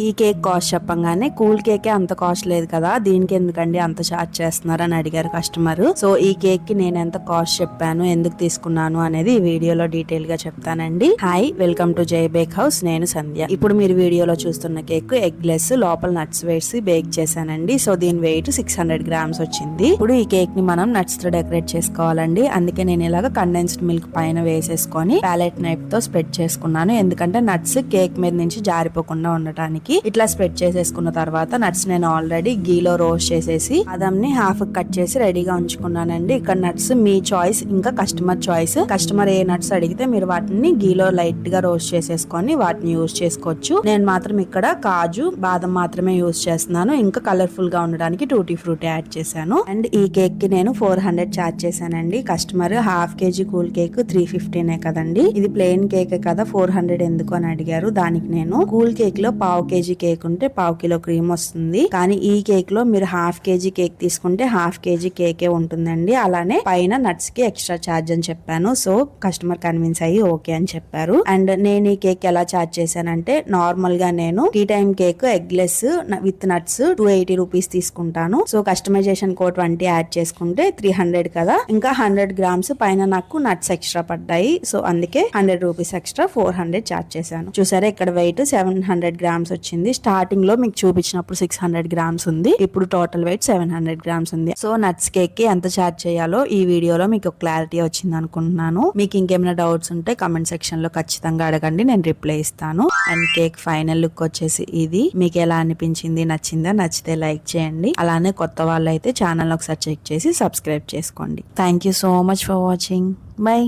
ఈ cake cost చెప్పంగానే cool కేకే అంత కాస్ట్ లేదు కదా, దీనికి ఎందుకండి అంత చార్జ్ చేస్తున్నారు అని అడిగారు కస్టమర్. సో ఈ కేక్ కి నేను ఎంత కాస్ట్ చెప్పాను, ఎందుకు తీసుకున్నాను అనేది ఈ వీడియోలో డీటెయిల్ గా చెప్తానండి. హాయ్, వెల్కమ్ టు జై బేక్ హౌస్. నేను సంధ్య. ఇప్పుడు మీరు వీడియోలో చూస్తున్న కేక్ ఎగ్ లెస్, లోపల నట్స్ వేసి బేక్ చేశానండి. సో దీని వెయిట్ 600 గ్రామ్స్ వచ్చింది. ఇప్పుడు ఈ కేక్ ని మనం నట్స్ తో డెకరేట్ చేసుకోవాలండి. అందుకే నేను ఇలాగ కండెన్స్డ్ మిల్క్ పైన వేసేసుకొని ప్యాలెట్ నైఫ్ తో స్ప్రెడ్ చేసుకున్నాను. ఎందుకంటే నట్స్ కేక్ మీద నుంచి జారిపోకుండా ఉండటానికి. ఇట్లా స్ప్రెడ్ చేసేసుకున్న తర్వాత నట్స్ నేను ఆల్రెడీ గీలో రోస్ట్ చేసేసి బాదంని హాఫ్ కట్ చేసి రెడీగా ఉంచుకున్నానండి. ఇక్కడ నట్స్ మీ చాయిస్, ఇంకా కస్టమర్ చాయిస్. కస్టమర్ ఏ నట్స్ అడిగితే మీరు వాటిని గీలో లైట్ గా రోస్ట్ చేసేసుకొని వాటిని యూజ్ చేసుకోవచ్చు. నేను మాత్రం ఇక్కడ కాజు, బాదం మాత్రమే యూజ్ చేస్తున్నాను. ఇంకా కలర్ఫుల్ గా ఉండడానికి టూటీ ఫ్రూటీ యాడ్ చేశాను. అండ్ ఈ కేక్ కి నేను 400 చార్జ్ చేశానండి. Customer half KG cool cake 315 కదండి, ఇది ప్లెయిన్ కేక్ కదా 400 ఎందుకు అని అడిగారు. దానికి నేను కూల్ కేక్ లో పావు కేజీ కేక్ ఉంటే పావు కిలో క్రీమ్ వస్తుంది, కానీ ఈ కేక్ లో మీరు హాఫ్ కేజీ కేక్ తీసుకుంటే హాఫ్ కేజీ కేకే ఉంటుందండి. అలానే పైన నట్స్ కి ఎక్స్ట్రా ఛార్జ్ అని చెప్పాను. సో కస్టమర్ కన్విన్స్ అయ్యి ఓకే అని చెప్పారు. అండ్ నేను ఈ కేక్ ఎలా ఛార్జ్ చేశానంటే, నార్మల్ గా నేను tea time cake eggless with nuts 280 rupees తీసుకుంటాను. సో కస్టమైజేషన్ కోడ్ 20 యాడ్ చేసుకుంటే 300 కదా, ఇంకా 100 గ్రామ్స్ పైన నాకు నట్స్ ఎక్స్ట్రా పడ్డాయి. సో అందుకే 100 రూపీస్ ఎక్స్ట్రా 400 ఛార్జ్ చేశాను. చూసారా, ఇక్కడ వెయిట్ 700 గ్రామ్స్ వచ్చింది. స్టార్టింగ్ లో మీకు చూపించినప్పుడు 600 గ్రామ్స్ ఉంది, ఇప్పుడు టోటల్ వెయిట్ 700 గ్రామ్స్ ఉంది. సో నట్స్ కేక్ కి ఎంత ఛార్జ్ చేయాలో ఈ వీడియోలో మీకు క్లారిటీ వచ్చింది అనుకుంటున్నాను. మీకు ఇంకేమైనా డౌట్స్ ఉంటే కమెంట్ సెక్షన్ లో ఖచ్చితంగా అడగండి, నేను రిప్లై ఇస్తాను. అండ్ కేక్ ఫైనల్ లుక్ వచ్చేసి ఇది. మీకు ఎలా అనిపించింది, నచ్చిందా? నచ్చితే లైక్ చేయండి. అలానే కొత్త వాళ్ళు అయితే ఛానల్ ఒకసారి చెక్ చేసి సబ్స్క్రైబ్ చేసుకోండి. Thank you so much for watching. By.